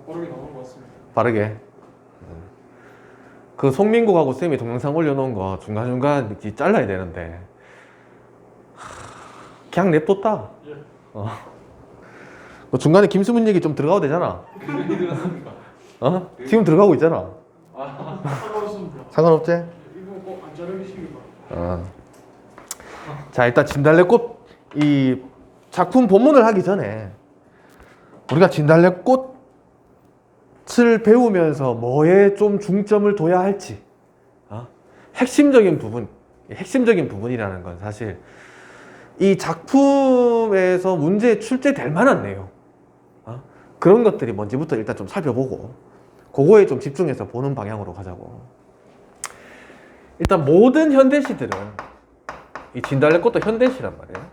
빠르게 나오는 것 같습니다. 빠르게. 그 송민국하고 쌤이 동영상 올려놓은 거 중간중간 이렇게 잘라야 되는데 그냥 냅뒀다. 예. 뭐 중간에 김수문 얘기 좀 들어가도 되잖아. 들어갑니까? 지금 들어가고 있잖아. 상관없습니다. 상관없지? 이거 꼭 안 자르시기 바랍니다. 자, 일단 진달래꽃 이 작품 본문을 하기 전에 우리가 진달래꽃을 배우면서 뭐에 좀 중점을 둬야 할지 핵심적인 부분이라는 건 사실 이 작품에서 문제에 출제될 만한 내용 그런 것들이 뭔지부터 일단 좀 살펴보고 그거에 좀 집중해서 보는 방향으로 가자고. 일단 모든 현대시들은 이 진달래꽃도 현대시란 말이에요.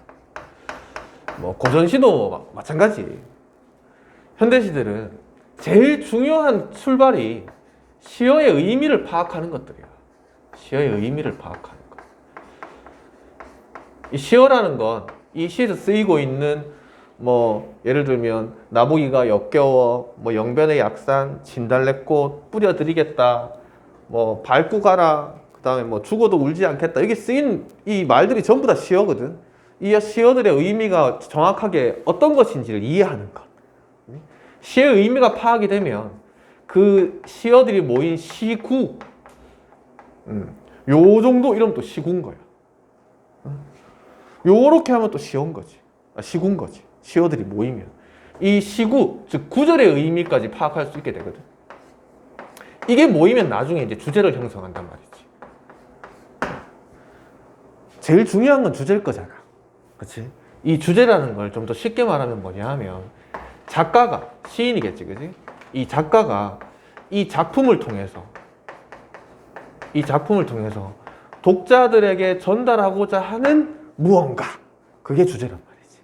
뭐 고전시도 마찬가지. 현대시들은 제일 중요한 출발이 시어의 의미를 파악하는 것들이야. 시어의 의미를 파악하는 것. 이 시어라는 건 이 시에서 쓰이고 있는 뭐 예를 들면 나보기가 역겨워, 뭐 영변의 약산, 진달래꽃 뿌려드리겠다, 뭐 밟고 가라, 그 다음에 뭐 죽어도 울지 않겠다. 이게 쓰인 이 말들이 전부 다 시어거든. 이 시어들의 의미가 정확하게 어떤 것인지를 이해하는 것. 시의 의미가 파악이 되면 그 시어들이 모인 시구, 요 정도 이러면 또 시구인 거야. 요렇게 하면 또 시어인 거지. 시구인 거지. 시어들이 모이면 이 시구, 즉 구절의 의미까지 파악할 수 있게 되거든. 이게 모이면 나중에 이제 주제를 형성한단 말이지. 제일 중요한 건 주제일 거잖아. 그치? 이 주제라는 걸 좀 더 쉽게 말하면 뭐냐 하면 작가가, 시인이겠지, 그지? 이 작가가 이 작품을 통해서 독자들에게 전달하고자 하는 무언가, 그게 주제란 말이지.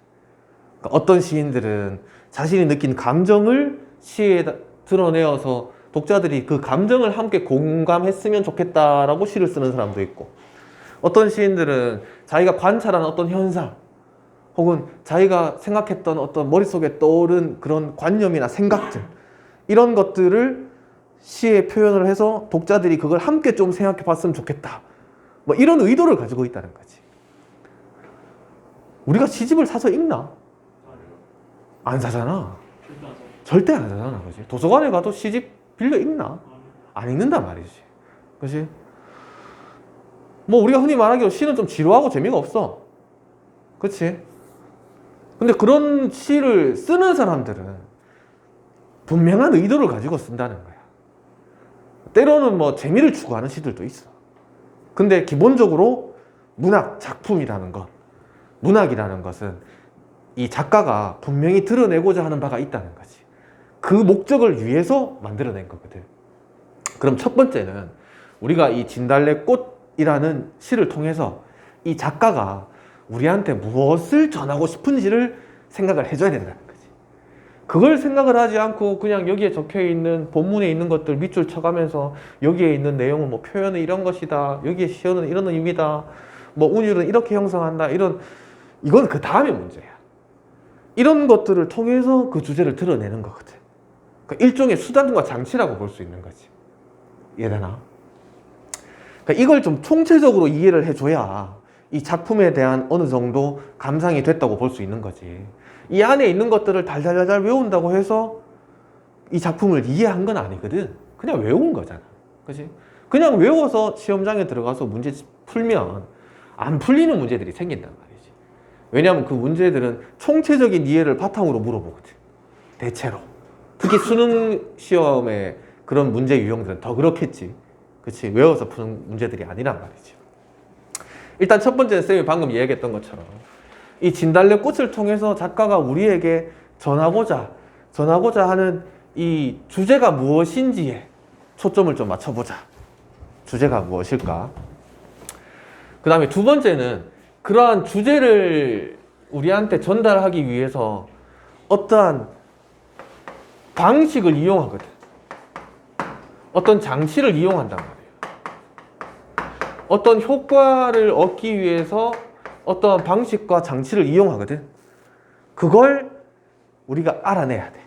그러니까 어떤 시인들은 자신이 느낀 감정을 시에 드러내어서 독자들이 그 감정을 함께 공감했으면 좋겠다라고 시를 쓰는 사람도 있고, 어떤 시인들은 자기가 관찰한 어떤 현상 혹은 자기가 생각했던 어떤 머릿속에 떠오른 그런 관념이나 생각들, 이런 것들을 시에 표현을 해서 독자들이 그걸 함께 좀 생각해 봤으면 좋겠다, 뭐 이런 의도를 가지고 있다는 거지. 우리가 시집을 사서 읽나? 안 사잖아. 절대 안 사잖아. 그지? 도서관에 가도 시집 빌려 읽나? 안 읽는단 말이지. 그지? 뭐 우리가 흔히 말하기로 시는 좀 지루하고 재미가 없어. 그치? 근데 그런 시를 쓰는 사람들은 분명한 의도를 가지고 쓴다는 거야. 때로는 뭐 재미를 추구하는 시들도 있어. 근데 기본적으로 문학 작품이라는 것, 문학이라는 것은 이 작가가 분명히 드러내고자 하는 바가 있다는 거지. 그 목적을 위해서 만들어낸 거거든. 그럼 첫 번째는 우리가 이 진달래꽃이라는 시를 통해서 이 작가가 우리한테 무엇을 전하고 싶은지를 생각을 해줘야 된다는 거지. 그걸 생각을 하지 않고 그냥 여기에 적혀있는 본문에 있는 것들 밑줄 쳐가면서 여기에 있는 내용은 뭐 표현은 이런 것이다, 여기에 시어는 이런 의미다, 뭐 운율은 이렇게 형성한다, 이건 그 다음의 문제야. 이런 것들을 통해서 그 주제를 드러내는 거거든. 그러니까 일종의 수단과 장치라고 볼 수 있는 거지. 이해되나? 그러니까 이걸 좀 총체적으로 이해를 해줘야 이 작품에 대한 어느 정도 감상이 됐다고 볼 수 있는 거지. 이 안에 있는 것들을 달달달 외운다고 해서 이 작품을 이해한 건 아니거든. 그냥 외운 거잖아. 그치? 그냥 외워서 시험장에 들어가서 문제 풀면 안 풀리는 문제들이 생긴단 말이지. 왜냐하면 그 문제들은 총체적인 이해를 바탕으로 물어보거든. 대체로. 특히 수능 시험에 그런 문제 유형들은 더 그렇겠지. 그치? 외워서 푸는 문제들이 아니란 말이지. 일단 첫 번째는 쌤이 방금 이야기했던 것처럼 이 진달래꽃을 통해서 작가가 우리에게 전하고자 하는 이 주제가 무엇인지에 초점을 좀 맞춰보자. 주제가 무엇일까? 그 다음에 두 번째는 그러한 주제를 우리한테 전달하기 위해서 어떠한 방식을 이용하거든. 어떤 장치를 이용한단 말이에요. 어떤 효과를 얻기 위해서 어떤 방식과 장치를 이용하거든. 그걸 우리가 알아내야 돼.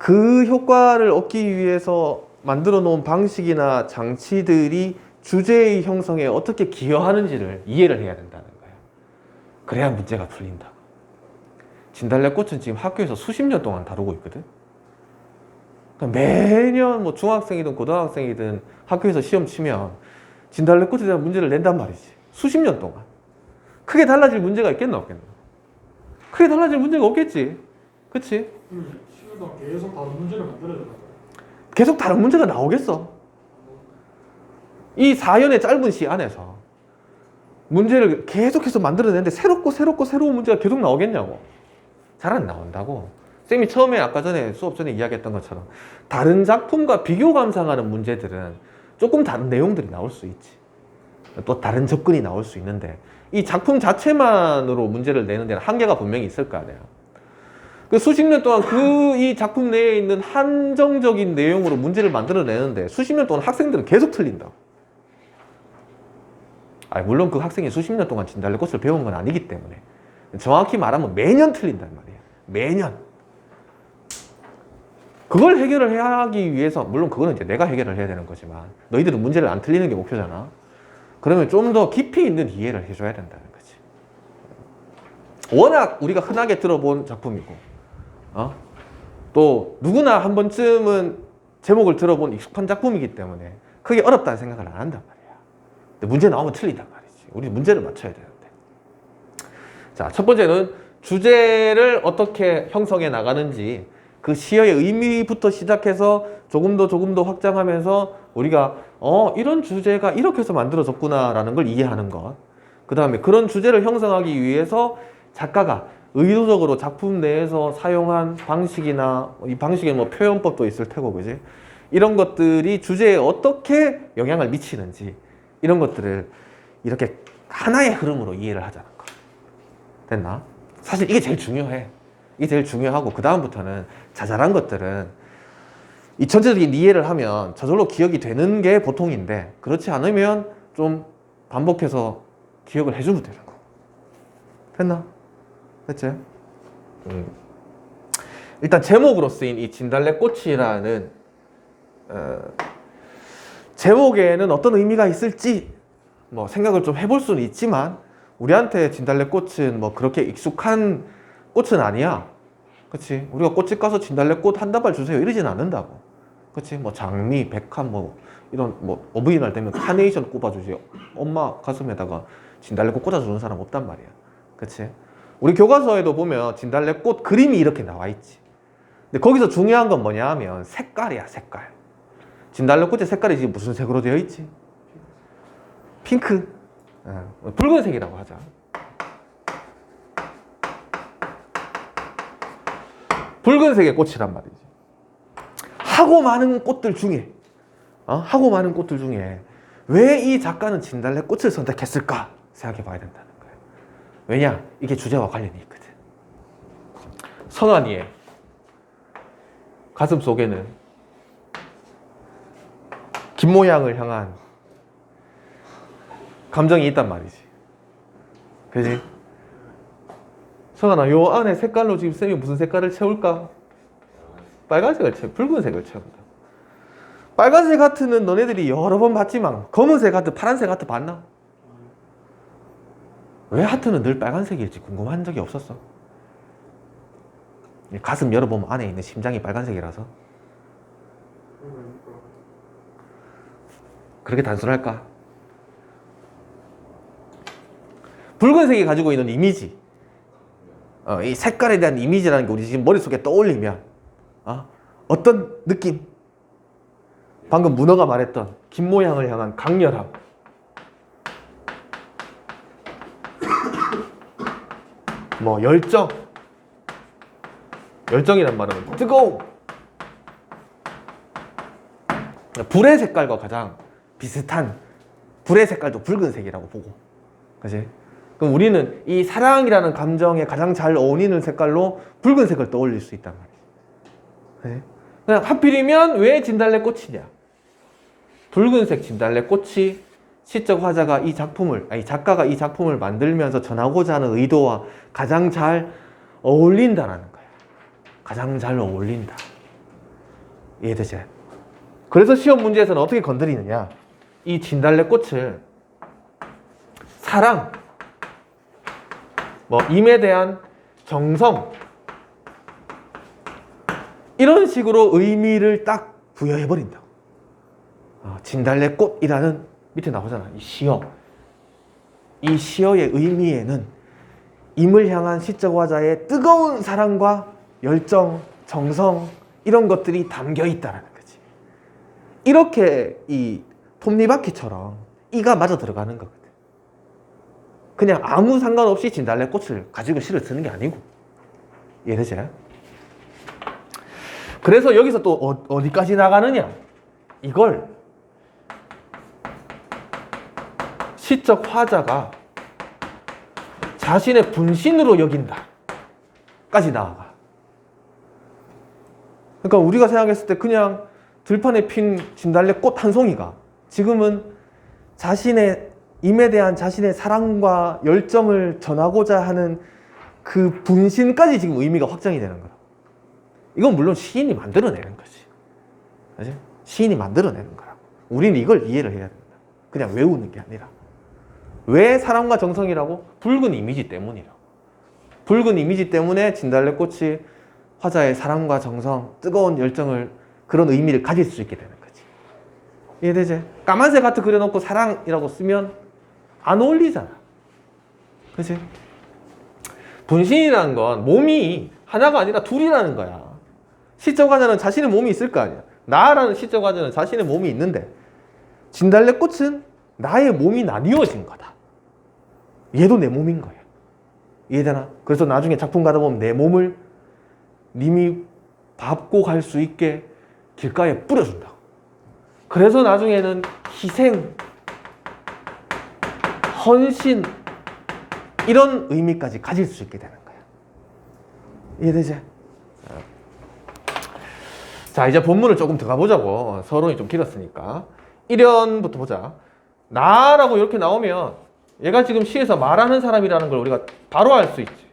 그 효과를 얻기 위해서 만들어 놓은 방식이나 장치들이 주제의 형성에 어떻게 기여하는지를 이해를 해야 된다는 거예요. 그래야 문제가 풀린다. 진달래꽃은 지금 학교에서 수십 년 동안 다루고 있거든. 그러니까 매년 뭐 중학생이든 고등학생이든 학교에서 시험 치면 진달래꽃에 대한 문제를 낸단 말이지. 수십 년 동안. 크게 달라질 문제가 있겠나 없겠나? 크게 달라질 문제가 없겠지. 그치? 시간당 계속 다른 문제를 만들어야 되는 거예요. 계속 다른 문제가 나오겠어. 이 4년의 짧은 시 안에서 문제를 계속해서 만들어내는데 새로운 문제가 계속 나오겠냐고. 잘 안 나온다고. 쌤이 처음에 아까 전에 수업 전에 이야기했던 것처럼 다른 작품과 비교 감상하는 문제들은 조금 다른 내용들이 나올 수 있지. 또 다른 접근이 나올 수 있는데 이 작품 자체만으로 문제를 내는 데는 한계가 분명히 있을 거 아니에요. 그 수십 년 동안 이 작품 내에 있는 한정적인 내용으로 문제를 만들어내는데 수십 년 동안 학생들은 계속 틀린다고. 물론 그 학생이 수십 년 동안 진달래꽃을 배운 건 아니기 때문에 정확히 말하면 매년 틀린단 말이에요. 매년. 그걸 해결을 하기 위해서 물론 그거는 이제 내가 해결을 해야 되는 거지만 너희들은 문제를 안 틀리는 게 목표잖아. 그러면 좀 더 깊이 있는 이해를 해줘야 된다는 거지. 워낙 우리가 흔하게 들어본 작품이고 또 누구나 한 번쯤은 제목을 들어본 익숙한 작품이기 때문에 크게 어렵다는 생각을 안 한단 말이야. 근데 문제 나오면 틀린단 말이지. 우리 문제를 맞춰야 되는데. 자, 첫 번째는 주제를 어떻게 형성해 나가는지 그 시어의 의미부터 시작해서 조금 더 확장하면서 우리가 이런 주제가 이렇게 해서 만들어졌구나 라는 걸 이해하는 것. 그 다음에 그런 주제를 형성하기 위해서 작가가 의도적으로 작품 내에서 사용한 방식이나 이 방식에 뭐 표현법도 있을 테고 그지? 이런 것들이 주제에 어떻게 영향을 미치는지 이런 것들을 이렇게 하나의 흐름으로 이해를 하자는 거. 됐나? 사실 이게 제일 중요해. 이게 제일 중요하고 그 다음부터는 자잘한 것들은 이 전체적인 이해를 하면 저절로 기억이 되는 게 보통인데 그렇지 않으면 좀 반복해서 기억을 해주면 되는 거. 됐나? 됐지? 일단 제목으로 쓰인 이 진달래꽃이라는 제목에는 어떤 의미가 있을지 뭐 생각을 좀 해볼 수는 있지만 우리한테 진달래꽃은 뭐 그렇게 익숙한 꽃은 아니야. 그치? 우리가 꽃집 가서 진달래꽃 한 다발 주세요 이러진 않는다고. 그치? 뭐 장미, 백합 뭐 이런 뭐 어버이날 되면 카네이션 꼽아주지 엄마 가슴에다가 진달래꽃 꽂아주는 사람 없단 말이야. 그치? 우리 교과서에도 보면 진달래꽃 그림이 이렇게 나와 있지. 근데 거기서 중요한 건 뭐냐 하면 색깔이야, 색깔. 진달래꽃의 색깔이 지금 무슨 색으로 되어 있지? 핑크. 붉은색이라고 하자. 붉은색의 꽃이란 말이지. 하고 많은 꽃들 중에 왜 이 작가는 진달래꽃을 선택했을까 생각해 봐야 된다는 거예요. 왜냐? 이게 주제와 관련이 있거든. 성한이의 가슴 속에는 김모양을 향한 감정이 있단 말이지. 그지? 성한아, 요 안에 색깔로 지금 쌤이 무슨 색깔을 채울까? 빨간색을 붉은색을 채운다. 빨간색 하트는 너네들이 여러 번 봤지만 검은색 하트, 파란색 하트 봤나? 왜 하트는 늘 빨간색일지 궁금한 적이 없었어? 가슴 열어보면 안에 있는 심장이 빨간색이라서 그렇게 단순할까? 붉은색이 가지고 있는 이미지, 이 색깔에 대한 이미지라는 게 우리 지금 머릿속에 떠올리면 어떤 느낌? 방금 문어가 말했던 김모양을 향한 강렬함, 뭐 열정이란 말은 뜨거움, 불의 색깔과 가장 비슷한 불의 색깔도 붉은색이라고 보고, 그치? 그럼 우리는 이 사랑이라는 감정에 가장 잘 어울리는 색깔로 붉은색을 떠올릴 수 있단 말이지. 그냥 하필이면 왜 진달래꽃이냐? 붉은색 진달래꽃이 시적 화자가 이 작품을, 작가가 이 작품을 만들면서 전하고자 하는 의도와 가장 잘 어울린다라는 거야. 가장 잘 어울린다. 이해되지? 그래서 시험 문제에서는 어떻게 건드리느냐? 이 진달래꽃을 사랑, 임에 대한 정성, 이런 식으로 의미를 딱 부여해버린다. 진달래꽃이라는 밑에 나오잖아. 이 시어. 이 시어의 의미에는 임을 향한 시적 화자의 뜨거운 사랑과 열정, 정성, 이런 것들이 담겨 있다는 거지. 이렇게 이 톱니바퀴처럼 이가 맞아 들어가는 거거든. 그냥 아무 상관없이 진달래꽃을 가지고 시를 쓰는 게 아니고. 이해되지? 그래서 여기서 또 어디까지 나가느냐? 이걸 시적 화자가 자신의 분신으로 여긴다 까지 나아가. 그러니까 우리가 생각했을 때 그냥 들판에 핀 진달래꽃 한 송이가 지금은 자신의 임에 대한 자신의 사랑과 열정을 전하고자 하는 그 분신까지 지금 의미가 확장이 되는 거야. 이건 물론 시인이 만들어내는 거지. 그치? 시인이 만들어내는 거라. 우리는 이걸 이해를 해야 된다. 그냥 외우는 게 아니라. 왜 사랑과 정성이라고? 붉은 이미지 때문이라고. 붉은 이미지 때문에 진달래꽃이 화자의 사랑과 정성, 뜨거운 열정을, 그런 의미를 가질 수 있게 되는 거지. 이해되지? 까만색 하트 그려놓고 사랑이라고 쓰면 안 어울리잖아. 그치? 분신이라는 건 몸이 하나가 아니라 둘이라는 거야. 시적 화자는 자신의 몸이 있을 거 아니야. 나라는 시적 화자는 자신의 몸이 있는데 진달래꽃은 나의 몸이 나뉘어진 거다. 얘도 내 몸인 거야. 이해되나? 그래서 나중에 작품 가다 보면 내 몸을 님이 밟고 갈 수 있게 길가에 뿌려준다. 그래서 나중에는 희생, 헌신, 이런 의미까지 가질 수 있게 되는 거야. 이해되지? 자, 이제 본문을 조금 들어가 보자고. 서론이 좀 길었으니까. 1연부터 보자. 나라고 이렇게 나오면 얘가 지금 시에서 말하는 사람이라는 걸 우리가 바로 알 수 있지.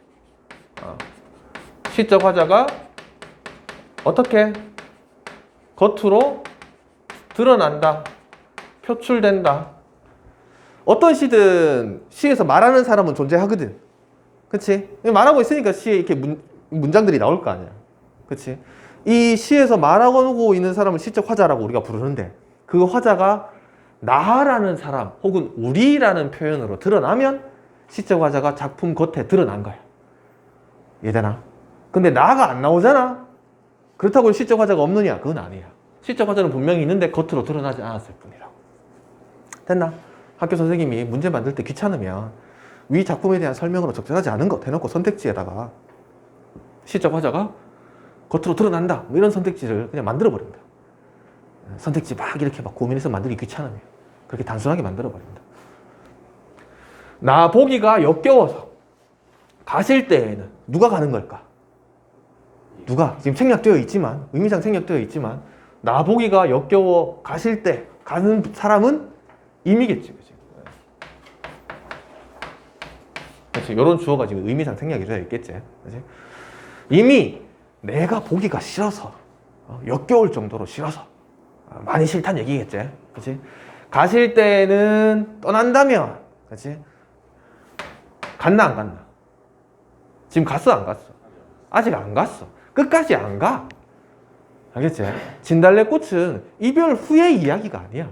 시적 화자가 어떻게 겉으로 드러난다, 표출된다. 어떤 시든 시에서 말하는 사람은 존재하거든. 그치? 말하고 있으니까 시에 이렇게 문장들이 나올 거 아니야. 그치? 이 시에서 말하고 있는 사람을 시적 화자라고 우리가 부르는데, 그 화자가 나라는 사람 혹은 우리라는 표현으로 드러나면 시적 화자가 작품 겉에 드러난 거야. 이해되나? 근데 나가 안 나오잖아. 그렇다고 시적 화자가 없느냐? 그건 아니야. 시적 화자는 분명히 있는데 겉으로 드러나지 않았을 뿐이라고. 됐나? 학교 선생님이 문제 만들 때 귀찮으면 위 작품에 대한 설명으로 적절하지 않은 거 대놓고 선택지에다가 시적 화자가 겉으로 드러난다, 뭐 이런 선택지를 그냥 만들어버린다. 선택지 막 이렇게 막 고민해서 만들기 귀찮으면 그렇게 단순하게 만들어버린다. 나 보기가 역겨워서 가실 때에는 누가 가는 걸까? 누가? 지금 생략되어 있지만, 의미상 생략되어 있지만, 나 보기가 역겨워 가실 때 가는 사람은 임이겠지. 그치? 그치? 이런 주어가 지금 의미상 생략이 되어 있겠지. 그치? 이미 내가 보기가 싫어서, 역겨울 정도로 싫어서, 많이 싫다는 얘기겠지. 그치? 가실 때는 떠난다면, 그치? 갔나 안 갔나? 지금 갔어 안 갔어? 아직 안 갔어. 끝까지 안 가. 알겠지? 진달래꽃은 이별 후의 이야기가 아니야.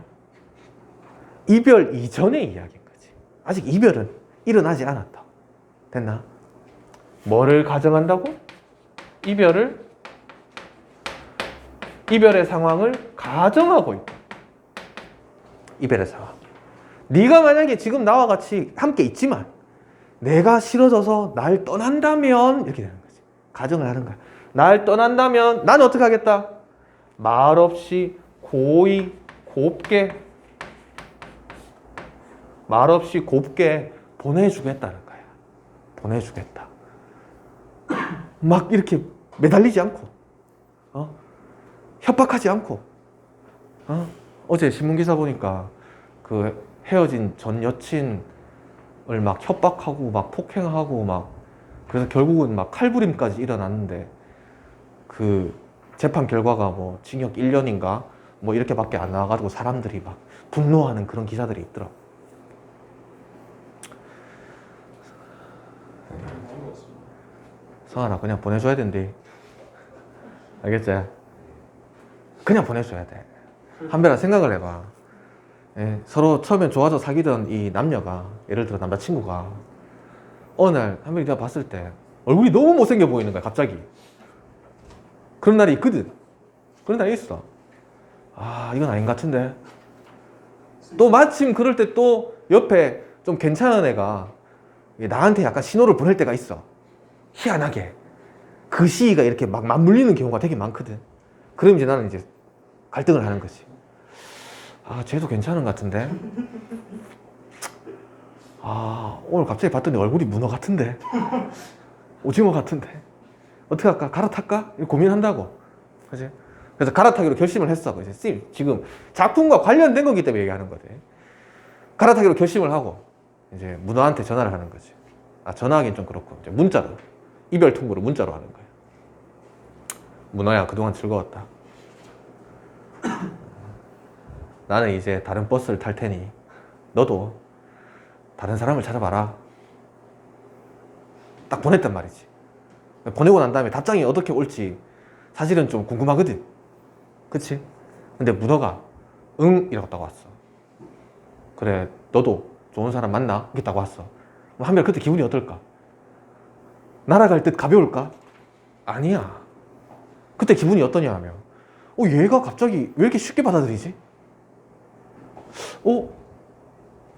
이별 이전의 이야기인 거지. 아직 이별은 일어나지 않았다. 됐나? 뭐를 가정한다고? 이별의 상황을 가정하고 있다. 이별의 상황. 네가 만약에 지금 나와 같이 함께 있지만 내가 싫어져서 날 떠난다면 이렇게 되는 거지. 가정을 하는 거야. 날 떠난다면 난 어떻게 하겠다? 말없이 고이 곱게 말없이 곱게 보내주겠다는 거야. 보내주겠다. 막 이렇게 매달리지 않고, 협박하지 않고. 어제 신문기사 보니까 그 헤어진 전 여친을 막 협박하고 막 폭행하고 막, 그래서 결국은 막 칼부림까지 일어났는데, 그 재판 결과가 뭐 징역 1년인가 뭐 이렇게밖에 안 나와가지고 사람들이 막 분노하는 그런 기사들이 있더라고. 성환아, 그냥 보내줘야 된대. 알겠지? 그냥 보내줘야 돼. 한별아, 생각을 해봐. 예, 서로 처음엔 좋아서 사귀던 이 남녀가, 예를 들어 남자친구가 어느 날 한별이 내가 봤을 때 얼굴이 너무 못생겨 보이는 거야, 갑자기. 그런 날이 있거든. 그런 날이 있어. 아, 이건 아닌 것 같은데. 또 마침 그럴 때 또 옆에 좀 괜찮은 애가 나한테 약간 신호를 보낼 때가 있어. 희한하게. 그 시기가 이렇게 막 맞물리는 경우가 되게 많거든. 그럼 이제 나는 이제 갈등을 하는 거지. 아, 쟤도 괜찮은 것 같은데. 아, 오늘 갑자기 봤더니 얼굴이 문어 같은데. 오징어 같은데. 어떻게 할까? 갈아탈까? 이렇게 고민한다고. 그치? 그래서 갈아타기로 결심을 했어. 그치? 쌤, 지금 작품과 관련된 거기 때문에 얘기하는 거지. 갈아타기로 결심을 하고, 이제 문어한테 전화를 하는 거지. 아, 전화하긴 좀 그렇고, 이제 문자로. 이별 통보로 문자로 하는 거야. 문어야, 그동안 즐거웠다. 나는 이제 다른 버스를 탈 테니, 너도 다른 사람을 찾아봐라. 딱 보냈단 말이지. 보내고 난 다음에 답장이 어떻게 올지 사실은 좀 궁금하거든. 그치? 근데 문어가 응 이러고 왔어. 그래, 너도 좋은 사람 만나? 이랬다고 왔어. 한별 그때 기분이 어떨까? 날아갈 듯 가벼울까? 아니야. 그때 기분이 어떠냐 하면 얘가 갑자기 왜 이렇게 쉽게 받아들이지?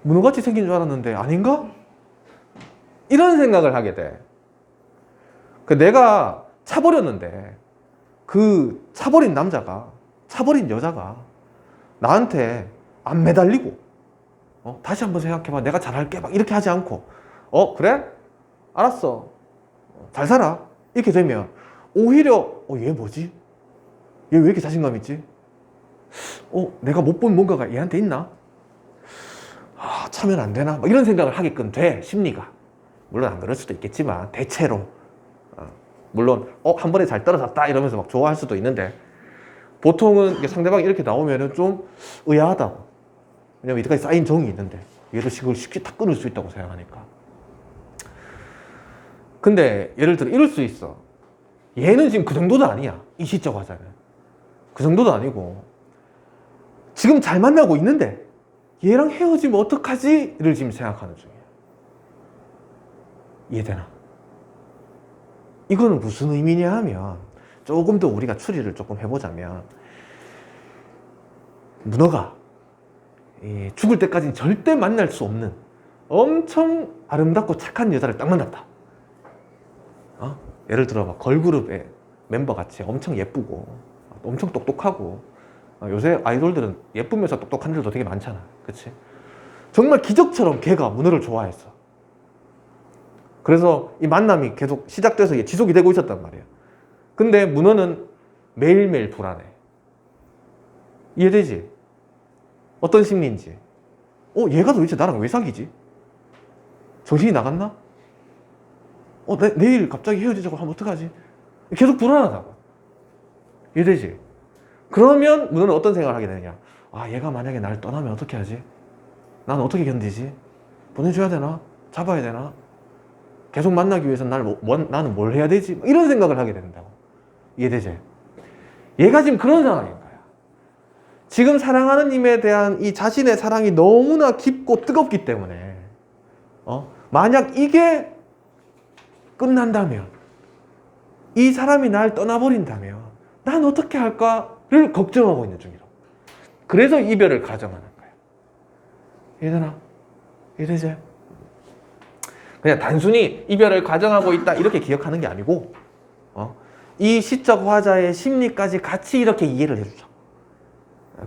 문어같이 생긴 줄 알았는데 아닌가? 이런 생각을 하게 돼. 내가 차버렸는데 그 차버린 남자가, 차버린 여자가 나한테 안 매달리고 다시 한번 생각해봐, 내가 잘할게 막 이렇게 하지 않고 그래? 알았어, 잘 살아, 이렇게 되면 오히려 얘 뭐지? 얘 왜 이렇게 자신감 있지? 내가 못 본 뭔가가 얘한테 있나? 아, 차면 안 되나? 막 이런 생각을 하게끔 돼, 심리가. 물론 안 그럴 수도 있겠지만 대체로. 물론 한 번에 잘 떨어졌다 이러면서 막 좋아할 수도 있는데, 보통은 상대방이 이렇게 나오면은 좀 의아하다고. 왜냐면 이때까지 쌓인 정이 있는데 얘도 그걸 쉽게 탁 끊을 수 있다고 생각하니까. 근데 예를 들어 이럴 수 있어. 얘는 지금 그 정도도 아니야, 이 시적 화자는. 그 정도도 아니고 지금 잘 만나고 있는데 얘랑 헤어지면 어떡하지? 를 지금 생각하는 중이야. 이해되나? 이거는 무슨 의미냐 하면, 조금 더 우리가 추리를 조금 해보자면, 문어가 죽을 때까지는 절대 만날 수 없는 엄청 아름답고 착한 여자를 딱 만났다. 예를 들어 막 걸그룹의 멤버 같이 엄청 예쁘고 엄청 똑똑하고, 요새 아이돌들은 예쁘면서 똑똑한 애들도 되게 많잖아. 그치? 정말 기적처럼 걔가 문어를 좋아했어. 그래서 이 만남이 계속 시작돼서 지속이 되고 있었단 말이야. 근데 문어는 매일매일 불안해. 이해되지? 어떤 심리인지. 얘가 도대체 나랑 왜 사귀지? 정신이 나갔나? 내일 갑자기 헤어지자고 하면 어떡하지? 계속 불안하다고. 이해되지? 그러면 문어는 어떤 생각을 하게 되느냐? 얘가 만약에 나를 떠나면 어떻게 하지? 난 어떻게 견디지? 보내줘야 되나? 잡아야 되나? 계속 만나기 위해서 나는 뭘 해야 되지? 이런 생각을 하게 된다고. 이해되지? 얘가 지금 그런 상황인 거야. 지금 사랑하는 님에 대한 이 자신의 사랑이 너무나 깊고 뜨겁기 때문에 만약 이게 끝난다면, 이 사람이 날 떠나버린다면 난 어떻게 할까를 걱정하고 있는 중이라고. 그래서 이별을 가정하는 거야. 이해되나? 이해되지? 그냥 단순히 이별을 가정하고 있다 이렇게 기억하는 게 아니고, 이 시적 화자의 심리까지 같이 이렇게 이해를 해주죠.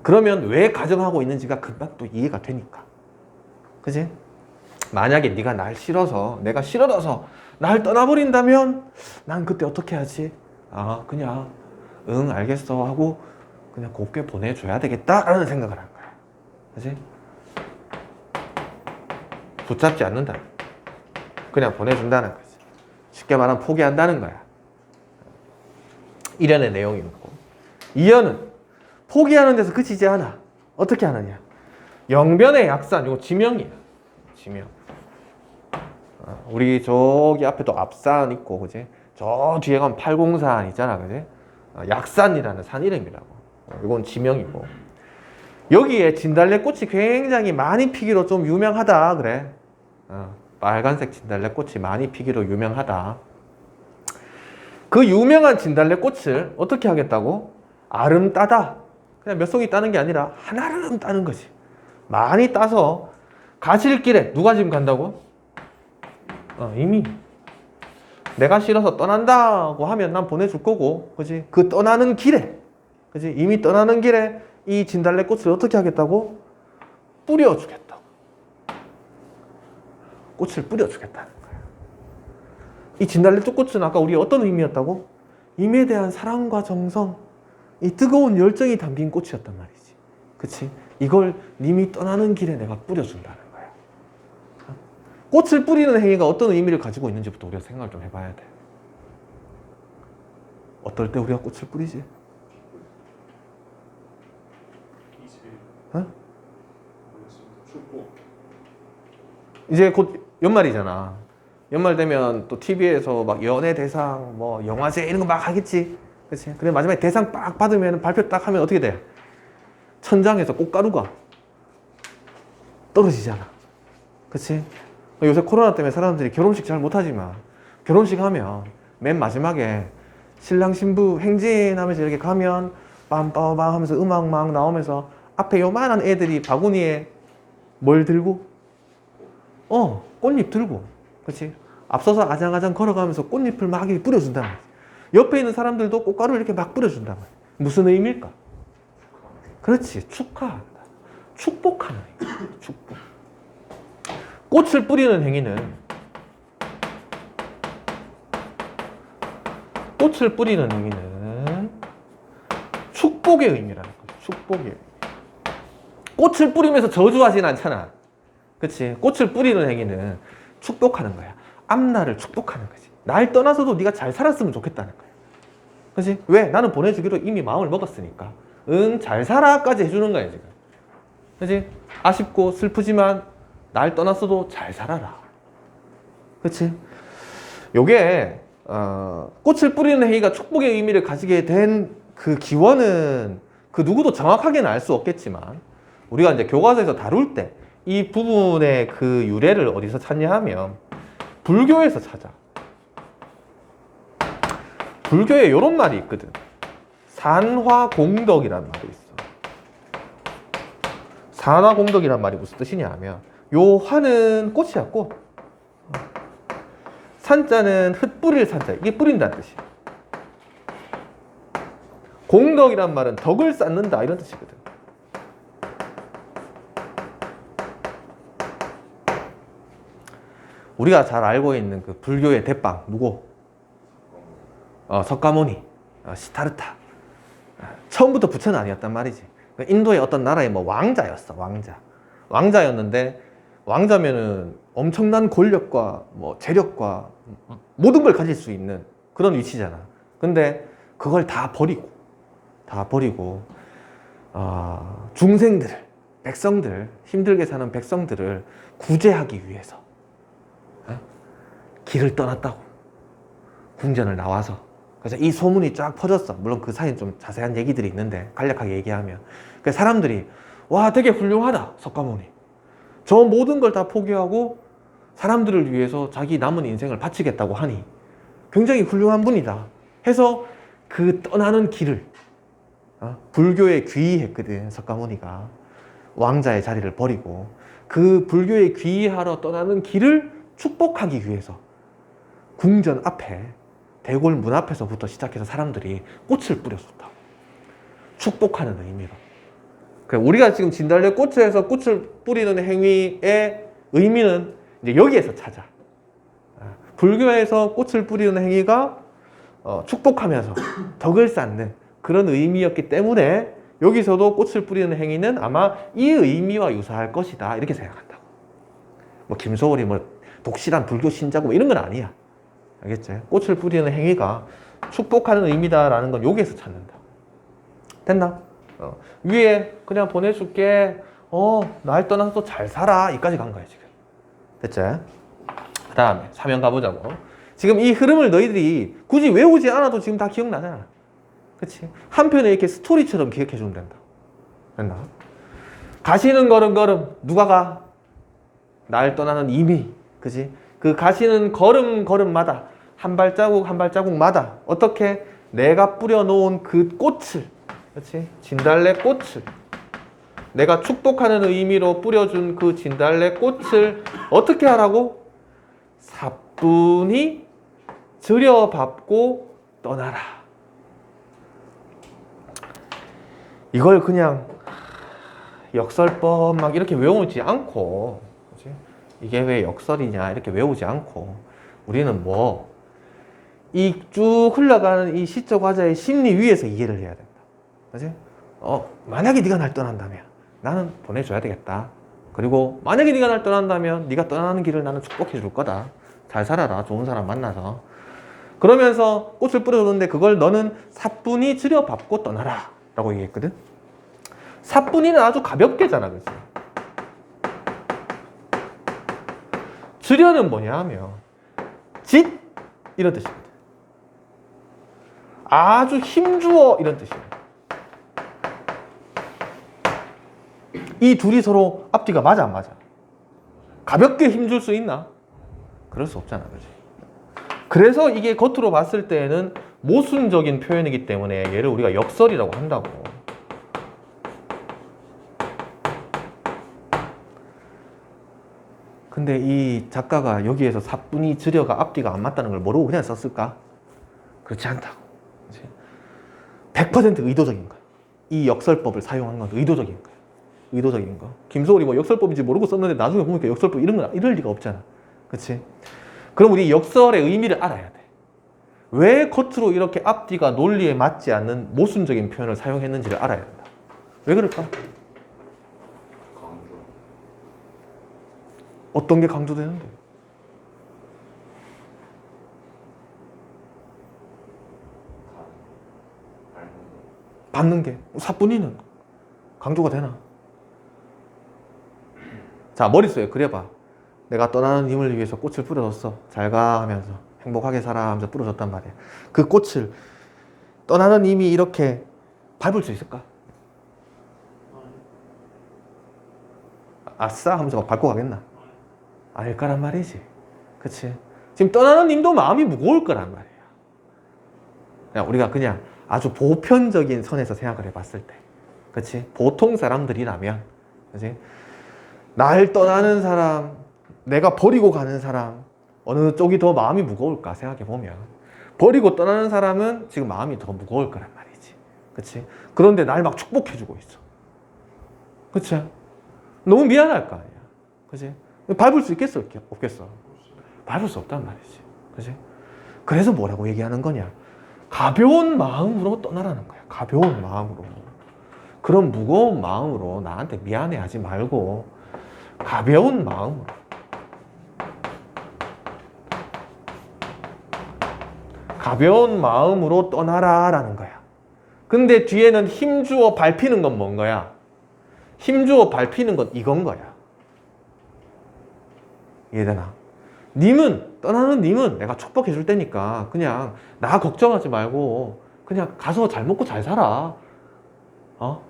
그러면 왜 가정하고 있는지가 금방 또 이해가 되니까. 그지? 만약에 네가 날 싫어서, 내가 싫어져서 날 떠나버린다면 난 그때 어떻게 하지? 그냥 응 알겠어 하고 그냥 곱게 보내줘야 되겠다라는 생각을 한 거야. 그지? 붙잡지 않는다. 그냥 보내준다는 거지. 쉽게 말하면 포기한다는 거야. 일련의 내용이 있고. 이연은 포기하는 데서 그치지 않아. 어떻게 하느냐? 영변의 약산, 이거 지명이야. 지명. 우리 저기 앞에 또 앞산 있고, 그지? 저 뒤에 가면 팔공산 있잖아, 그지? 약산이라는 산 이름이라고. 이건 지명이고. 여기에 진달래꽃이 굉장히 많이 피기로 좀 유명하다, 그래. 빨간색 진달래꽃이 많이 피기로 유명하다. 그 유명한 진달래꽃을 어떻게 하겠다고? 아름 따다. 그냥 몇 송이 따는 게 아니라 한아름 따는 거지. 많이 따서 가실 길에 누가 지금 간다고? 이미 내가 싫어서 떠난다고 하면 난 보내줄 거고, 그지? 그 떠나는 길에, 그지? 이미 떠나는 길에 이 진달래꽃을 어떻게 하겠다고? 뿌려주겠다고. 꽃을 뿌려주겠다는 거야. 이 진달래꽃은 아까 우리 어떤 의미였다고? 임에 대한 사랑과 정성, 이 뜨거운 열정이 담긴 꽃이었단 말이지. 그치? 이걸 님이 떠나는 길에 내가 뿌려준다는 거야. 꽃을 뿌리는 행위가 어떤 의미를 가지고 있는지부터 우리가 생각을 좀 해봐야 돼. 어떨 때 우리가 꽃을 뿌리지? 이제 곧 연말이잖아. 연말 되면 또 TV에서 막 연예 대상, 뭐 영화제 이런 거 막 하겠지. 그치? 그래 마지막에 대상 빡 받으면 발표 딱 하면 어떻게 돼? 천장에서 꽃가루가 떨어지잖아. 그치? 요새 코로나 때문에 사람들이 결혼식 잘 못하지만 결혼식 하면 맨 마지막에 신랑 신부 행진하면서 이렇게 가면 빰빰빰 하면서 음악 막 나오면서 앞에 요만한 애들이 바구니에 뭘 들고? 꽃잎 들고. 그치? 앞서서 아장아장 걸어가면서 꽃잎을 막 뿌려준단 말이야. 옆에 있는 사람들도 꽃가루를 이렇게 막 뿌려준단 말이야. 무슨 의미일까? 그렇지. 축하한다. 축복하는 행위. 축복. 꽃을 뿌리는 행위는 축복의 의미라는 거죠. 축복의 의미. 꽃을 뿌리면서 저주하진 않잖아. 그치? 꽃을 뿌리는 행위는 축복하는 거야. 앞날을 축복하는 거지. 날 떠나서도 네가 잘 살았으면 좋겠다는 거야. 그치? 왜? 나는 보내주기로 이미 마음을 먹었으니까. 응, 잘 살아까지 해주는 거야, 지금. 그치? 아쉽고 슬프지만 날 떠났어도 잘 살아라. 그치? 요게, 꽃을 뿌리는 행위가 축복의 의미를 가지게 된 그 기원은 그 누구도 정확하게는 알 수 없겠지만, 우리가 이제 교과서에서 다룰 때 이 부분의 그 유래를 어디서 찾냐 하면, 불교에서 찾아. 불교에 이런 말이 있거든. 산화공덕이라는 말이 있어. 산화공덕이란 말이 무슨 뜻이냐 하면, 요 화는 꽃이야, 꽃. 산자는 흩뿌릴 산자. 이게 뿌린다는 뜻이야. 공덕이란 말은 덕을 쌓는다 이런 뜻이거든. 우리가 잘 알고 있는 그 불교의 대빵 누구? 석가모니, 시타르타. 처음부터 부처는 아니었단 말이지. 인도의 어떤 나라의 뭐 왕자였어, 왕자. 왕자였는데 왕자면은 엄청난 권력과 뭐 재력과 모든 걸 가질 수 있는 그런 위치잖아. 근데 그걸 다 버리고 중생들, 백성들, 힘들게 사는 백성들을 구제하기 위해서 길을 떠났다고. 궁전을 나와서. 그래서 이 소문이 쫙 퍼졌어. 물론 그 사이엔 좀 자세한 얘기들이 있는데 간략하게 얘기하면, 그래서 사람들이 와 되게 훌륭하다 석가모니. 저 모든 걸 다 포기하고 사람들을 위해서 자기 남은 인생을 바치겠다고 하니 굉장히 훌륭한 분이다 해서 그 떠나는 길을 불교에 귀의했거든. 석가모니가 왕자의 자리를 버리고 그 불교에 귀의하러 떠나는 길을 축복하기 위해서 궁전 앞에 대궐 문 앞에서부터 시작해서 사람들이 꽃을 뿌려줬다. 축복하는 의미로. 우리가 지금 진달래꽃에서 꽃을 뿌리는 행위의 의미는 이제 여기에서 찾아. 불교에서 꽃을 뿌리는 행위가 축복하면서 덕을 쌓는 그런 의미였기 때문에 여기서도 꽃을 뿌리는 행위는 아마 이 의미와 유사할 것이다 이렇게 생각한다고. 뭐 김소월이 뭐 독실한 불교 신자고 뭐 이런 건 아니야. 알겠지? 꽃을 뿌리는 행위가 축복하는 의미다라는 건 여기에서 찾는다. 됐나? 위에 그냥 보내줄게. 날 떠나서 잘 살아. 이까지 간 거야 지금. 됐지? 그 다음에 사면 가보자고. 지금 이 흐름을 너희들이 굳이 외우지 않아도 지금 다 기억나잖아. 그치? 한편에 이렇게 스토리처럼 기억해주면 된다. 됐나? 가시는 걸음 누가 가? 날 떠나는 이미. 그치? 그 가시는 걸음마다 한 발자국 한 발자국마다 어떻게 내가 뿌려놓은 그 꽃을, 그치? 진달래 꽃을, 내가 축복하는 의미로 뿌려준 그 진달래 꽃을 어떻게 하라고? 사뿐히 들여밟고 떠나라. 이걸 그냥 역설법 막 이렇게 외우지 않고, 그치? 이게 왜 역설이냐 이렇게 외우지 않고 우리는 이 쭉 흘러가는 이 시적 화자의 심리 위에서 이해를 해야 된다. 그치? 만약에 네가 날 떠난다면 나는 보내줘야 되겠다. 그리고 만약에 네가 날 떠난다면 네가 떠나는 길을 나는 축복해 줄 거다. 잘 살아라. 좋은 사람 만나서. 그러면서 꽃을 뿌려줬는데 그걸 너는 사뿐히 들여밟고 떠나라 라고 얘기했거든. 사뿐히는 아주 가볍게잖아. 그치? 들여는 뭐냐 하면 짓 이런 뜻이거든. 아주 힘주어 이런 뜻이야. 이 둘이 서로 앞뒤가 맞아 안 맞아? 가볍게 힘줄 수 있나? 그럴 수 없잖아. 그치? 그래서 이게 겉으로 봤을 때에는 모순적인 표현이기 때문에 얘를 우리가 역설이라고 한다고. 근데 이 작가가 여기에서 사뿐히 들여가 앞뒤가 안 맞다는 걸 모르고 그냥 썼을까? 그렇지 않다고. 그치? 100% 의도적인 거야. 이 역설법을 사용한 건 의도적인 거야. 의도적인 거. 김소월이 역설법인지 모르고 썼는데 나중에 보니까 역설법 이럴 리가 없잖아. 그치? 그럼 우리 역설의 의미를 알아야 돼. 왜 겉으로 이렇게 앞뒤가 논리에 맞지 않는 모순적인 표현을 사용했는지를 알아야 된다. 왜 그럴까? 어떤 게 강조되는데? 받는 게. 사뿐히는 강조가 되나? 자, 머릿속에 그려봐. 내가 떠나는 힘을 위해서 꽃을 뿌려줬어. 잘 가 하면서 행복하게 살아 하면서 뿌려줬단 말이야. 그 꽃을 떠나는 힘이 이렇게 밟을 수 있을까? 아싸 하면서 막 밟고 가겠나? 아닐 거란 말이지. 그치? 지금 떠나는 님도 마음이 무거울 거란 말이야. 그냥 우리가 그냥 아주 보편적인 선에서 생각을 해봤을 때. 그치? 보통 사람들이라면. 그치? 날 떠나는 사람, 내가 버리고 가는 사람, 어느 쪽이 더 마음이 무거울까 생각해보면. 버리고 떠나는 사람은 지금 마음이 더 무거울 거란 말이지. 그치? 그런데 날 막 축복해주고 있어. 그치? 너무 미안할 거 아니야. 그치? 밟을 수 있겠어? 없겠어? 밟을 수 없단 말이지. 그치? 그래서 뭐라고 얘기하는 거냐? 가벼운 마음으로 떠나라는 거야. 가벼운 마음으로. 그런 무거운 마음으로 나한테 미안해하지 말고 가벼운 마음으로. 가벼운 마음으로 떠나라라는 거야. 근데 뒤에는 힘주어 밟히는 건 뭔 거야? 힘주어 밟히는 건 이건 거야. 이해되나? 떠나는 님은 내가 축복해 줄 테니까 그냥 나 걱정하지 말고 그냥 가서 잘 먹고 잘 살아.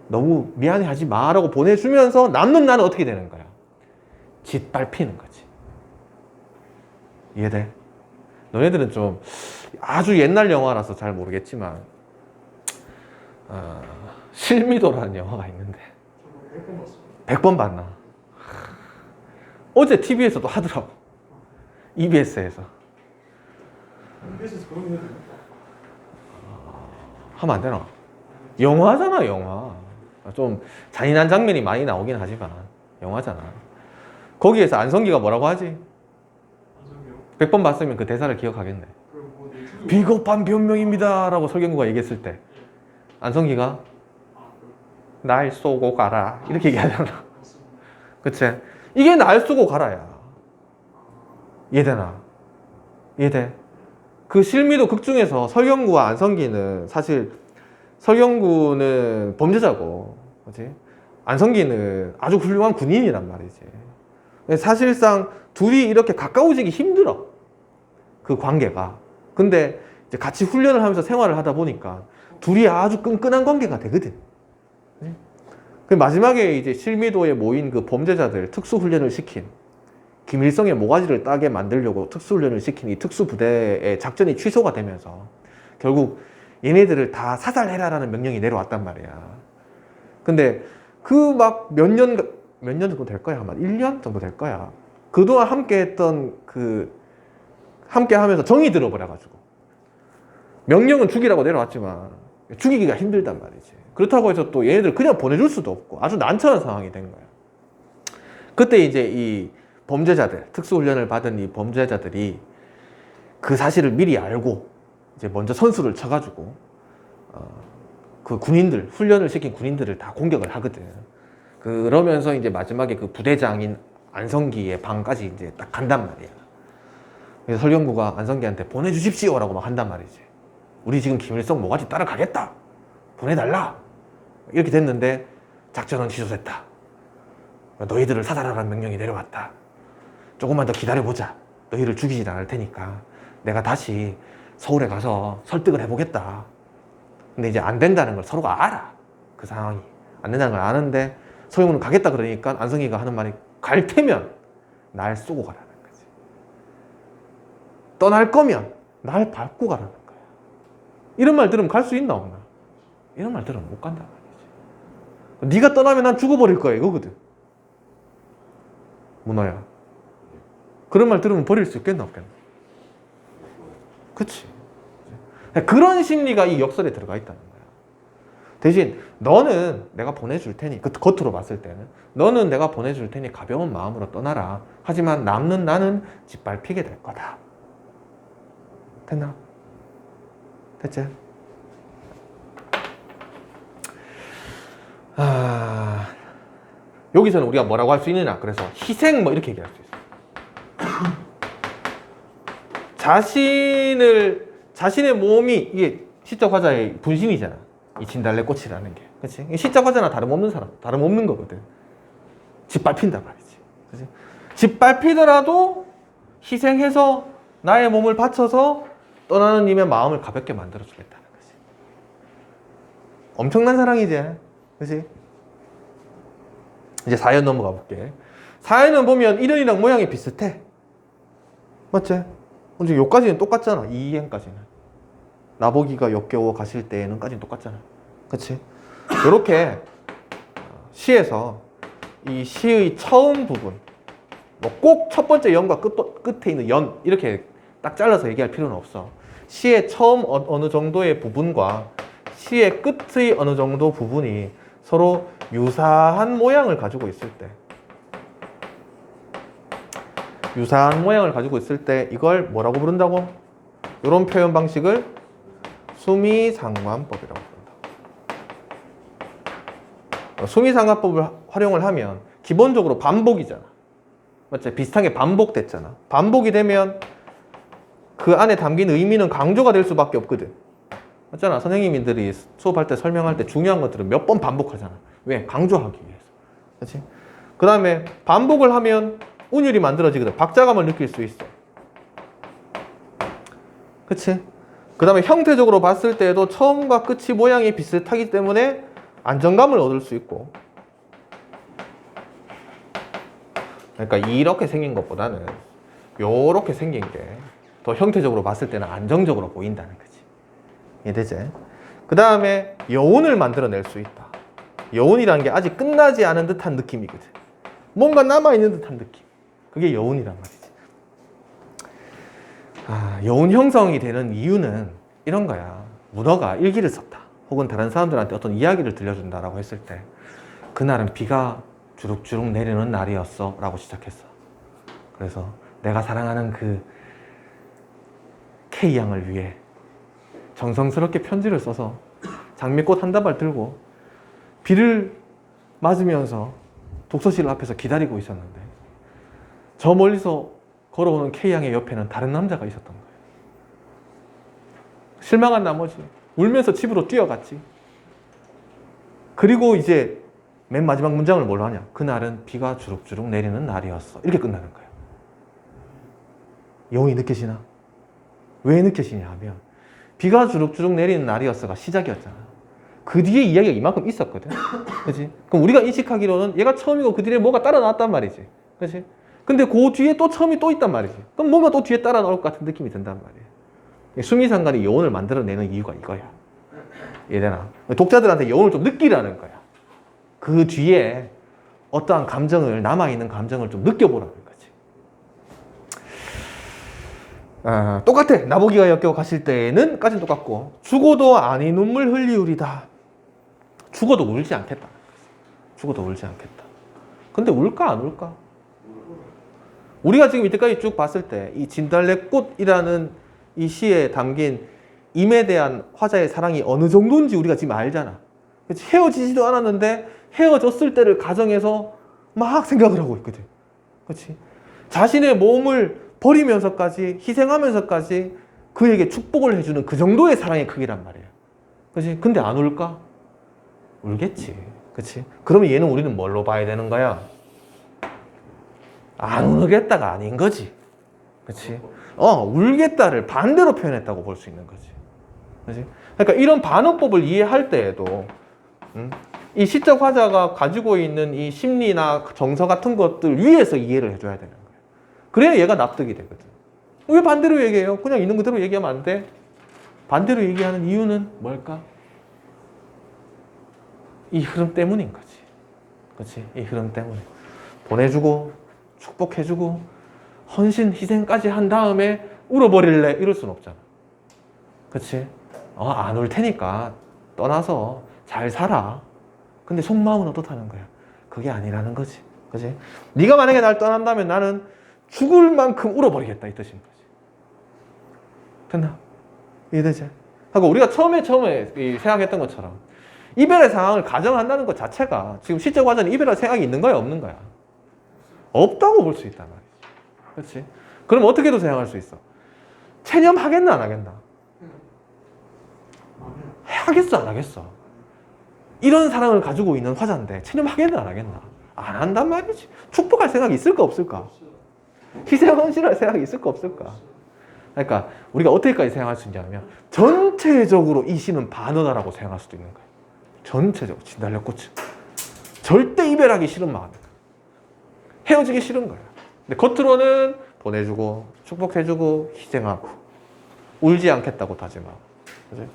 너무 미안해 하지 마라고 보내주면서 남는 나는 어떻게 되는 거야? 짓밟히는 거지. 이해돼? 너네들은 좀 아주 옛날 영화라서 잘 모르겠지만 실미도라는 영화가 있는데 100번 봤습니다. 100번 봤나? 어제 TV에서도 하더라고. EBS에서. MBS에서 그런 거 해도 됩니까? 하면 안 되나? 영화잖아, 영화. 좀 잔인한 장면이 많이 나오긴 하지만 영화잖아. 거기에서 안성기가 뭐라고 하지? 안성기요? 100번 봤으면 그 대사를 기억하겠네. 그뭐 내주도 비겁한 변명입니다 라고 설경구가 얘기했을 때 안성기가 날 쏘고 가라 이렇게 얘기하잖아. 그치? 이게 날 쏘고 가라야. 이해되나? 이해돼? 그 실미도 극 중에서 설경구와 안성기는 사실 설경구는 범죄자고, 그렇지? 안성기는 아주 훌륭한 군인이란 말이지. 사실상 둘이 이렇게 가까워지기 힘들어. 그 관계가. 근데 이제 같이 훈련을 하면서 생활을 하다 보니까 둘이 아주 끈끈한 관계가 되거든. 그 마지막에 이제 실미도에 모인 그 범죄자들 특수훈련을 시킨 김일성의 모가지를 따게 만들려고 특수훈련을 시킨 이 특수부대의 작전이 취소가 되면서 결국 얘네들을 다 사살해라라는 명령이 내려왔단 말이야. 근데 그 막 몇 년 정도 될 거야. 아마 1년 정도 될 거야. 그동안 함께 했던 함께 하면서 정이 들어버려가지고. 명령은 죽이라고 내려왔지만 죽이기가 힘들단 말이지. 그렇다고 해서 또 얘네들 그냥 보내줄 수도 없고 아주 난처한 상황이 된 거야. 그때 이제 이 범죄자들, 특수훈련을 받은 이 범죄자들이 그 사실을 미리 알고 이제 먼저 선수를 쳐가지고 그 군인들, 훈련을 시킨 군인들을 다 공격을 하거든. 그러면서 이제 마지막에 그 부대장인 안성기의 방까지 이제 딱 간단 말이야. 그래서 설경구가 안성기한테 보내주십시오라고 막 한단 말이지. 우리 지금 김일성 모가지 따라가겠다. 보내달라. 이렇게 됐는데 작전은 취소됐다. 너희들을 사살하라는 명령이 내려왔다. 조금만 더 기다려보자. 너희를 죽이진 않을 테니까 내가 다시 서울에 가서 설득을 해보겠다. 근데 이제 안 된다는 걸 서로가 알아. 그 상황이 안 된다는 걸 아는데 서영훈은 가겠다 그러니까 안성기가 하는 말이 갈 테면 날 쏘고 가라는 거지. 떠날 거면 날 밟고 가라는 거야. 이런 말 들으면 갈 수 있나 없나? 이런 말 들으면 못 간단 말이지. 네가 떠나면 난 죽어버릴 거야 이거거든. 문어야. 그런 말 들으면 버릴 수 있겠나 없겠나? 그치? 그런 심리가 이 역설에 들어가 있다는 거야. 대신 너는 내가 보내줄 테니, 겉으로 봤을 때는 너는 내가 보내줄 테니 가벼운 마음으로 떠나라. 하지만 남는 나는 짓밟히게 될 거다. 됐나? 됐지? 여기서는 우리가 뭐라고 할 수 있느냐? 그래서 희생 뭐 이렇게 얘기할 수 있어. 자신의 몸이 이게 시적 화자의 분신이잖아. 이 진달래꽃이라는 게, 그렇지? 시적 화자나 다름없는 사람, 다름없는 거거든. 짓밟힌다 말이지, 그렇지? 짓밟히더라도 희생해서 나의 몸을 바쳐서 떠나는 님의 마음을 가볍게 만들어 주겠다는 거지. 엄청난 사랑이지, 그렇지? 이제 사연 넘어가 볼게. 사연은 보면 이론이랑 모양이 비슷해. 맞지? 이제 요까지는 똑같잖아. 이 이행까지는. 나보기가 역겨워 가실 때는까지는 똑같잖아. 그치? 요렇게 시에서 이 시의 처음 부분, 뭐 꼭 첫 번째 연과 끝에 있는 연 이렇게 딱 잘라서 얘기할 필요는 없어. 시의 처음 어느 정도의 부분과 시의 끝의 어느 정도 부분이 서로 유사한 모양을 가지고 있을 때, 유사한 모양을 가지고 있을 때 이걸 뭐라고 부른다고? 이런 표현 방식을 수미상관법이라고 부른다. 수미상관법을 활용을 하면 기본적으로 반복이잖아. 맞지? 비슷한 게 반복됐잖아. 반복이 되면 그 안에 담긴 의미는 강조가 될 수밖에 없거든. 맞잖아. 선생님들이 수업할 때 설명할 때 중요한 것들은 몇 번 반복하잖아. 왜? 강조하기 위해서. 그렇지? 그 다음에 반복을 하면 운율이 만들어지거든. 박자감을 느낄 수 있어. 그치? 그 다음에 형태적으로 봤을 때에도 처음과 끝이 모양이 비슷하기 때문에 안정감을 얻을 수 있고. 그러니까 이렇게 생긴 것보다는 요렇게 생긴 게 더 형태적으로 봤을 때는 안정적으로 보인다는 거지. 이해되지? 그 다음에 여운을 만들어낼 수 있다. 여운이라는 게 아직 끝나지 않은 듯한 느낌이거든. 뭔가 남아있는 듯한 느낌. 그게 여운이란 말이지. 여운 형성이 되는 이유는 이런 거야. 문어가 일기를 썼다. 혹은 다른 사람들한테 어떤 이야기를 들려준다라고 했을 때 그날은 비가 주룩주룩 내리는 날이었어 라고 시작했어. 그래서 내가 사랑하는 그 K양을 위해 정성스럽게 편지를 써서 장미꽃 한 다발 들고 비를 맞으면서 독서실 앞에서 기다리고 있었는데 저 멀리서 걸어오는 K양의 옆에는 다른 남자가 있었던 거예요. 실망한 나머지 울면서 집으로 뛰어갔지. 그리고 이제 맨 마지막 문장을 뭘로 하냐? 그날은 비가 주룩주룩 내리는 날이었어. 이렇게 끝나는 거예요. 영이 느껴지나? 왜 느껴지냐 하면 비가 주룩주룩 내리는 날이었어가 시작이었잖아. 그 뒤에 이야기가 이만큼 있었거든. 그치? 그럼 우리가 인식하기로는 얘가 처음이고 그 뒤에 뭐가 따라 나왔단 말이지. 그치? 근데 그 뒤에 또 처음이 또 있단 말이지. 그럼 뭔가 또 뒤에 따라 나올 것 같은 느낌이 든단 말이야. 수미상관이 여운을 만들어내는 이유가 이거야. 이해되나? 독자들한테 여운을 좀 느끼라는 거야. 그 뒤에 어떠한 감정을, 남아있는 감정을 좀 느껴보라는 거지. 똑같아. 나보기가 역겨워 가실 때는 까진 똑같고, 죽어도 아니 눈물 흘리우리다. 죽어도 울지 않겠다. 죽어도 울지 않겠다. 근데 울까 안 울까? 우리가 지금 이때까지 쭉 봤을 때 이 진달래꽃이라는 이 시에 담긴 임에 대한 화자의 사랑이 어느 정도인지 우리가 지금 알잖아. 그치? 헤어지지도 않았는데 헤어졌을 때를 가정해서 막 생각을 하고 있거든. 그렇지? 자신의 몸을 버리면서까지 희생하면서까지 그에게 축복을 해주는 그 정도의 사랑의 크기란 말이야. 그렇지? 근데 안 울까? 울겠지. 그렇지? 그러면 얘는 우리는 뭘로 봐야 되는 거야? 안 울겠다가 아닌 거지. 그렇지? 울겠다를 반대로 표현했다고 볼 수 있는 거지. 그렇지? 그러니까 이런 반어법을 이해할 때에도 이 시적 화자가 가지고 있는 이 심리나 정서 같은 것들 위에서 이해를 해줘야 되는 거예요. 그래야 얘가 납득이 되거든. 왜 반대로 얘기해요? 그냥 있는 그대로 얘기하면 안 돼? 반대로 얘기하는 이유는 뭘까? 이 흐름 때문인 거지. 그렇지? 이 흐름 때문에. 보내주고 축복해주고 헌신, 희생까지 한 다음에 울어버릴래? 이럴 순 없잖아. 그렇지? 안 울 테니까 떠나서 잘 살아. 근데 속마음은 어떻다는 거야? 그게 아니라는 거지. 그렇지? 네가 만약에 날 떠난다면 나는 죽을 만큼 울어버리겠다 이 뜻인 거지. 됐나? 이해되지? 하고 우리가 처음에 생각했던 것처럼 이별의 상황을 가정한다는 것 자체가 지금 시적 화자는 이별할 생각이 있는 거야 없는 거야? 없다고 볼 수 있단 말이지. 그렇지? 그럼 어떻게도 생각할 수 있어? 체념하겠나 안 하겠나? 하겠어 안 하겠어? 이런 사랑을 가지고 있는 화자인데 체념하겠나 안 하겠나? 안 한단 말이지. 축복할 생각이 있을까 없을까? 희생 헌신할 생각이 있을까 없을까? 그러니까 우리가 어떻게까지 생각할 수 있냐면 전체적으로 이 시는 반언하라고 생각할 수도 있는 거예요. 전체적으로 진달래꽃은 절대 이별하기 싫은 마음이야. 헤어지기 싫은 거야. 근데 겉으로는 보내주고 축복해주고 희생하고 울지 않겠다고 다짐하고. 그치?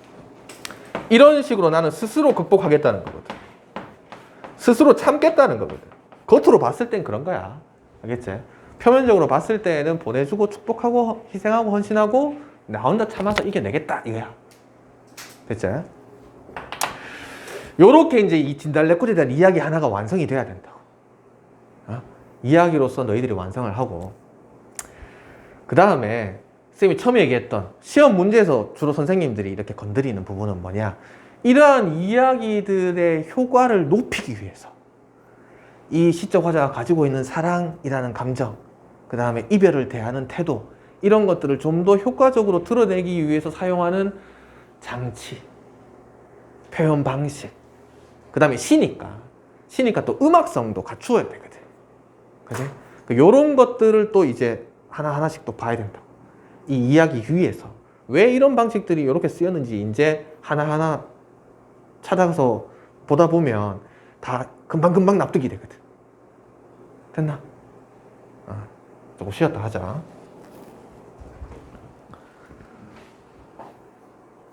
이런 식으로 나는 스스로 극복하겠다는 거거든. 스스로 참겠다는 거거든. 겉으로 봤을 땐 그런 거야. 알겠지? 표면적으로 봤을 때는 보내주고 축복하고 희생하고 헌신하고 나 혼자 참아서 이겨내겠다 이거야. 됐지? 요렇게 이제 이 진달래꽃에 대한 이야기 하나가 완성이 돼야 된다고. 이야기로서 너희들이 완성을 하고 그 다음에 쌤이 처음에 얘기했던 시험 문제에서 주로 선생님들이 이렇게 건드리는 부분은 뭐냐, 이러한 이야기들의 효과를 높이기 위해서 이 시적 화자가 가지고 있는 사랑이라는 감정, 그 다음에 이별을 대하는 태도, 이런 것들을 좀 더 효과적으로 드러내기 위해서 사용하는 장치, 표현 방식, 그 다음에 시니까 또 음악성도 갖추어야 되거든. 그치? 요런 것들을 또 이제 하나하나씩 또 봐야 된다고. 이 이야기 위에서 왜 이런 방식들이 이렇게 쓰였는지 이제 하나하나 찾아서 보다 보면 다 금방금방 납득이 되거든. 됐나? 조금 쉬었다 하자.